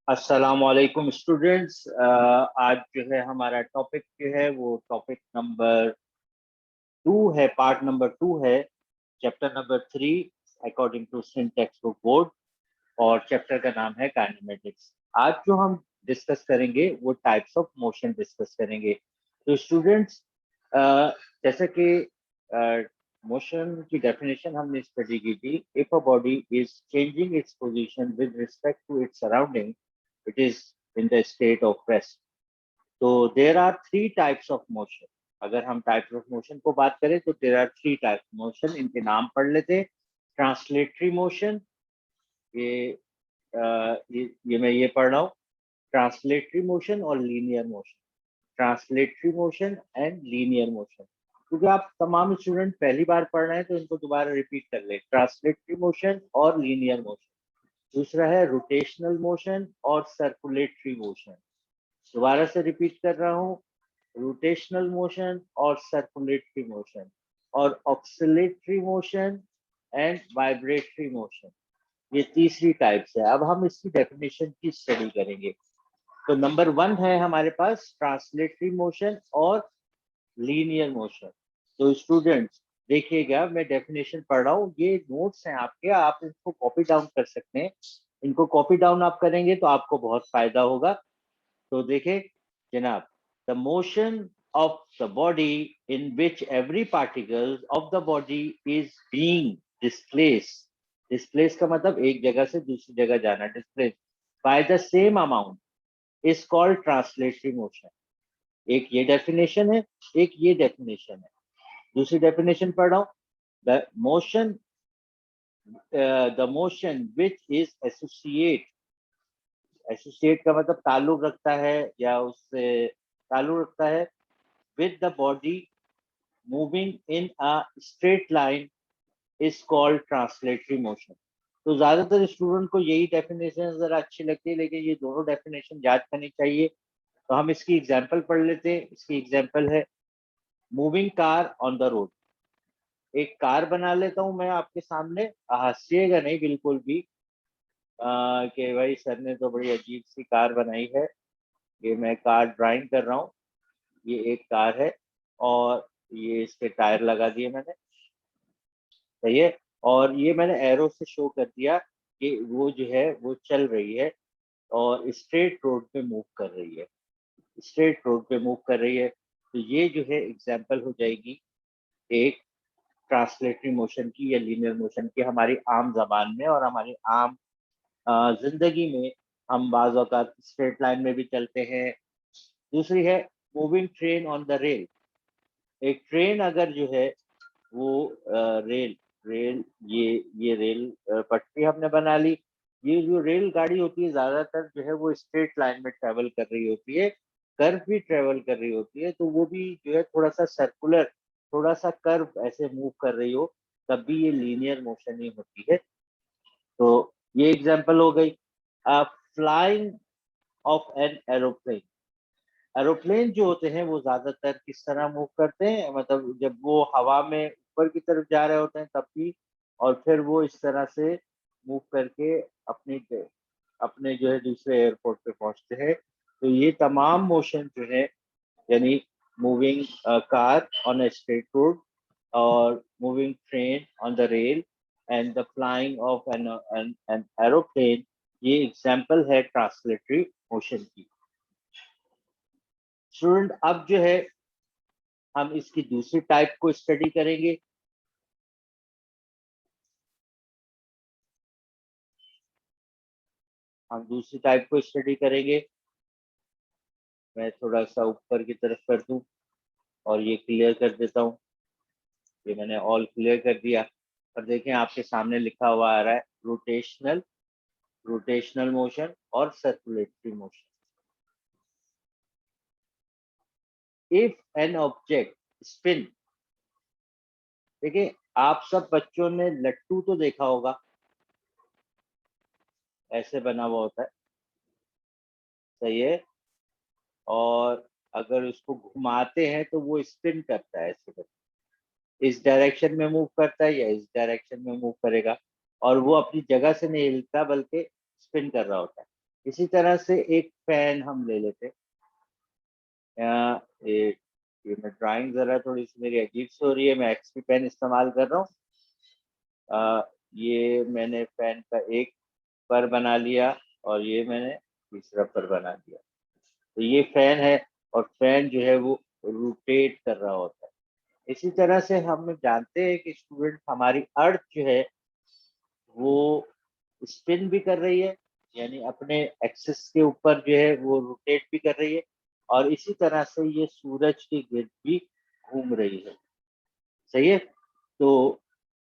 अस्सलाम वालेकुम स्टूडेंट्स। आज जो है हमारा टॉपिक जो है वो टॉपिक नंबर 2 है, पार्ट नंबर 2 है, chapter number 3 according to Singh text book board, और चैप्टर का नाम है काइनेमेटिक्स। आज जो हम डिस्कस करेंगे वो टाइप्स ऑफ मोशन डिस्कस करेंगे। तो स्टूडेंट्स, जैसे कि मोशन की डेफिनेशन हमने स्टडी की थी, if a body is changing its position with respect to its surrounding, it is in the state of rest. So there are three types of motion. अगर हम टाइप्स ऑफ मोशन को बात करें तो there are three types of motion. इनके नाम पढ़ लेते। ट्रांसलेटरी मोशन, ये मैं ये पढ़ रहा हूँ, ट्रांसलेटरी मोशन और linear motion. Translatory motion and linear motion, क्योंकि आप तमाम स्टूडेंट पहली बार पढ़ रहे हैं तो इनको दोबारा रिपीट कर ले। ट्रांसलेटरी मोशन और लीनियर मोशन। दूसरा है रोटेशनल मोशन और सर्कुलेटरी मोशन। दोबारा से रिपीट कर रहा हूँ, रोटेशनल मोशन और सर्कुलेटरी मोशन, और oscillatory motion and vibratory motion. ये तीसरी टाइप्स है। अब हम इसकी डेफिनेशन की स्टडी करेंगे। तो नंबर 1 है हमारे पास ट्रांसलेटरी मोशन और लीनियर मोशन। तो स्टूडेंट्स देखिएगा, मैं डेफिनेशन पढ़ रहा हूँ, ये नोट्स हैं आपके, आप इसको कॉपी डाउन कर सकते हैं। इनको कॉपी डाउन आप करेंगे तो आपको बहुत फायदा होगा। तो देखें जनाब, the motion of the body in which every particle of the body is being displace. Displace का मतलब एक जगह से दूसरी जगह जाना, displace by the same amount is called translatory motion. एक ये डेफिनेशन है, एक ये डेफिनेशन है। दूसरी डेफिनेशन पढ़ रहा हूँ, the motion which is associate का मतलब ताल्लुक रखता है या उससे ताल्लुक रखता है with the body moving in a straight line is called translatory motion. तो ज्यादातर स्टूडेंट को यही डेफिनेशन जरा अच्छी लगती है, लेकिन ये दोनों डेफिनेशन याद करनी चाहिए। तो हम इसकी एग्जांपल पढ़ लेते हैं। इसकी एग्जांपल है moving car on the road. एक कार बना लेता हूं मैं आपके सामने, हंसिएगा नहीं बिल्कुल भी, कि भाई सर ने तो बड़ी अजीब सी कार बनाई है। ये मैं कार ड्राइंग कर रहा हूँ। ये एक कार है और ये इसके टायर लगा दिए मैंने, सही है। और ये मैंने एरो से शो कर दिया कि वो जो है वो चल रही है और स्ट्रेट रोड पे मूव कर रही है, स्ट्रेट रोड पे मूव कर रही है। तो ये जो है एग्जाम्पल हो जाएगी एक ट्रांसलेटरी मोशन की या लीनियर मोशन की, हमारी आम जबान में और हमारी आम जिंदगी में। हम बाज औकात स्ट्रेट लाइन में भी चलते हैं। दूसरी है moving train on the rail. एक ट्रेन अगर जो है वो रेल रेल ये रेल पटरी हमने बना ली। ये जो रेल गाड़ी होती है ज्यादातर जो है वो स्ट्रेट लाइन में ट्रेवल कर रही होती है, कर्व भी ट्रेवल कर रही होती है। तो वो भी जो है थोड़ा सा सर्कुलर, थोड़ा सा कर्व ऐसे मूव कर रही हो, तब भी ये लीनियर मोशन ही होती है। तो ये एग्जांपल हो गई। Flying of an aeroplane. Aeroplane जो होते हैं वो ज्यादातर किस तरह मूव करते हैं, मतलब जब वो हवा में ऊपर की तरफ जा रहे होते हैं तब भी, और फिर वो इस तरह से मूव करके अपनी अपने जो है दूसरे एयरपोर्ट पे पहुंचते हैं। तो ये तमाम मोशन जो है, यानी moving car on a straight road और moving train on the rail and the flying of an aeroplane, ये एग्जाम्पल है ट्रांसलेटरी मोशन की। स्टूडेंट अब जो है हम इसकी दूसरी टाइप को स्टडी करेंगे। हम दूसरी टाइप को स्टडी करेंगे। मैं थोड़ा सा ऊपर की तरफ कर दूं और ये क्लियर कर देता हूँ। ये मैंने ऑल क्लियर कर दिया। और देखें आपके सामने लिखा हुआ आ रहा है रोटेशनल, रोटेशनल मोशन और circulatory motion. If an object spin, देखिए आप सब बच्चों ने लट्टू तो देखा होगा, ऐसे बना हुआ होता है, सही है। और अगर उसको घुमाते हैं तो वो स्पिन करता है, ऐसे करके इस डायरेक्शन में मूव करता है या इस डायरेक्शन में मूव करेगा, और वो अपनी जगह से नहीं हिलता बल्कि स्पिन कर रहा होता है। इसी तरह से एक फैन हम ले लेते हैं। एक ये मैं ड्राइंग जरा थोड़ी सी मेरी अजीब सी हो रही है, मैं एक्सपी पेन इस्तेमाल कर रहा हूँ। ये मैंने फैन का एक पर बना लिया और ये मैंने तीसरा पर बना दिया। तो ये फैन है और फैन जो है वो रोटेट कर रहा होता है। इसी तरह से हम जानते हैं कि स्टूडेंट हमारी अर्थ जो है वो स्पिन भी कर रही है, यानी अपने एक्सिस के ऊपर जो है वो रोटेट भी कर रही है, और इसी तरह से ये सूरज की गिर्द भी घूम रही है। सही है। तो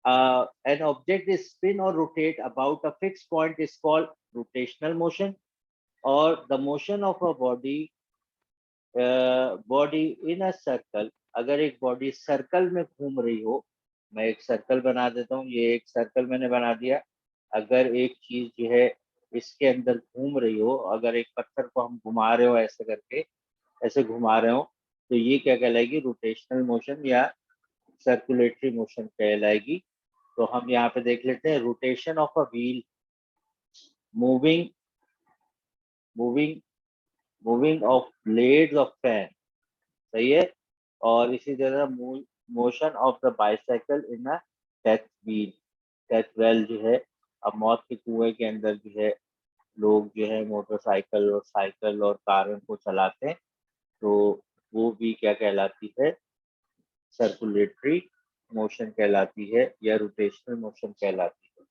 एन ऑब्जेक्ट इज स्पिन और rotate about a fix point is called rotational motion, और the motion of a body in a circle, अगर एक बॉडी सर्कल में घूम रही हो, मैं एक सर्कल बना देता हूँ, ये एक सर्कल मैंने बना दिया। अगर एक चीज जो है इसके अंदर घूम रही हो, अगर एक पत्थर को हम घुमा रहे हो ऐसे करके, ऐसे घुमा रहे हो, तो ये क्या कहलाएगी? रोटेशनल मोशन या सर्कुलेटरी मोशन कहलाएगी। तो हम यहाँ पे देख लेते हैं, rotation of a wheel, moving moving moving of blades of fan. सही है। और इसी तरह motion of the bicycle in a death wheel, death well जो है, अब मौत के कुएं के अंदर जो है लोग जो है मोटरसाइकिल और साइकिल और कारों को चलाते हैं, तो वो भी क्या कहलाती है? सर्कुलेटरी मोशन कहलाती है या रोटेशनल मोशन कहलाती है।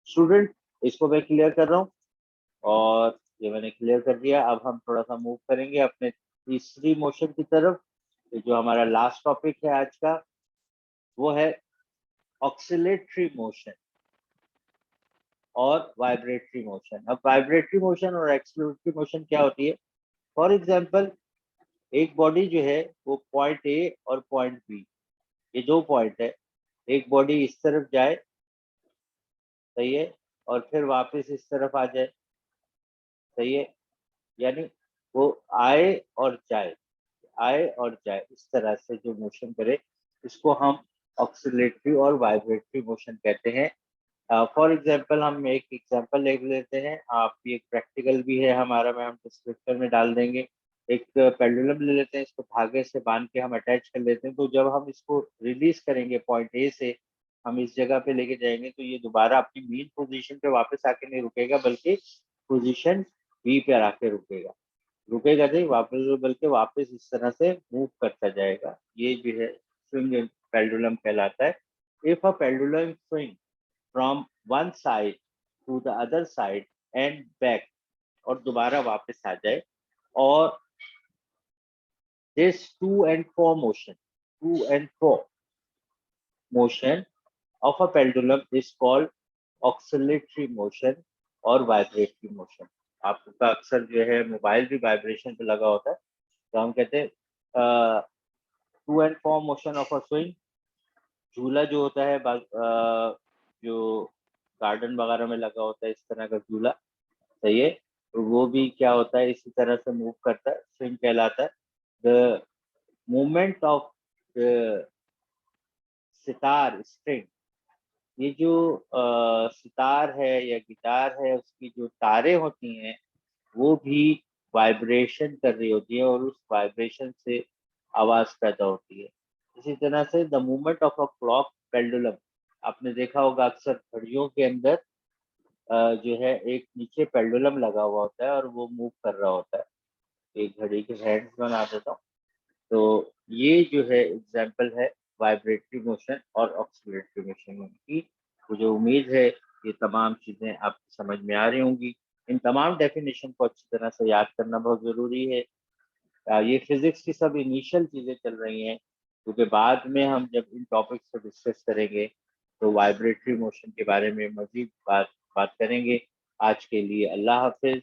स्टूडेंट, इसको मैं क्लियर कर रहा हूँ, और ये मैंने क्लियर कर दिया। अब हम थोड़ा सा मूव करेंगे अपने तीसरी मोशन की तरफ। तो जो हमारा लास्ट टॉपिक है आज का, वो है ऑक्सिलेटरी मोशन और वाइब्रेटरी मोशन। अब वाइब्रेटरी मोशन और एक्सिलेटरी मोशन क्या होती है? फॉर एग्जांपल, एक बॉडी जो है वो पॉइंट ए और पॉइंट बी, ये दो पॉइंट है, एक बॉडी इस तरफ जाए, सही है, और फिर वापस इस तरफ आ जाए, सही है, यानी वो आए और जाए, आए और जाए, इस तरह से जो मोशन करे, इसको हम ऑक्सिलेटरी और वाइब्रेटरी मोशन कहते हैं। फॉर एग्जाम्पल, हम एक एग्जाम्पल ले लेते हैं, आप भी एक प्रैक्टिकल भी है हमारा, मैं हम डिस्क्रिप्शन में डाल देंगे। एक पेंडुलम ले लेते हैं, इसको धागे से बांध के हम अटैच कर लेते हैं, तो जब हम इसको रिलीज करेंगे पॉइंट ए से, हम इस जगह पे लेके जाएंगे, तो ये दोबारा अपनी मेन पोजीशन पे वापस आके नहीं रुकेगा, बल्कि पोजीशन बी पे आके रुकेगा। रुकेगा नहीं वापस, बल्कि वापस इस तरह से मूव करता जाएगा। ये जो है स्विंग पेंडुलम कहलाता है। If a pendulum swing from one side to the other side and back, और दोबारा वापस आ जाए, और this to and fro motion of a pendulum is called oscillatory motion और वाइब्रेटरी मोशन। आपका अक्सर जो है मोबाइल भी वाइब्रेशन पे लगा होता है, तो हम कहते हैं to and fro motion of a swing. झूला जो होता है जो गार्डन वगैरह में लगा होता है, इस तरह का झूला, सही है, तो वो भी क्या होता है? इसी तरह से मूव करता है, स्विंग कहलाता है। The movement of sitar string, ये जो सितार है या गिटार है, उसकी जो तारें होती हैं वो भी वाइब्रेशन कर रही होती है, और उस वाइब्रेशन से आवाज पैदा होती है। इसी तरह से the movement of a clock pendulum, आपने देखा होगा अक्सर घड़ियों के अंदर जो है एक नीचे पेंडुलम लगा हुआ होता है और वो मूव कर रहा होता है। एक घड़ी के हैंड्स बना देता हूँ। तो ये जो है एग्जाम्पल है वाइब्रेटरी मोशन और ऑक्सिलेटरी मोशन की। मुझे उम्मीद है ये तमाम चीजें आपको समझ में आ रही होंगी। इन तमाम डेफिनेशन को अच्छी तरह से याद करना बहुत जरूरी है। ये फिजिक्स की सब इनिशियल चीजें चल रही हैं, क्योंकि बाद में हम जब इन टॉपिक्स को डिस्कस करेंगे तो वाइब्रेटरी मोशन के बारे में मजीद बात बात करेंगे। आज के लिए अल्लाह हाफिज।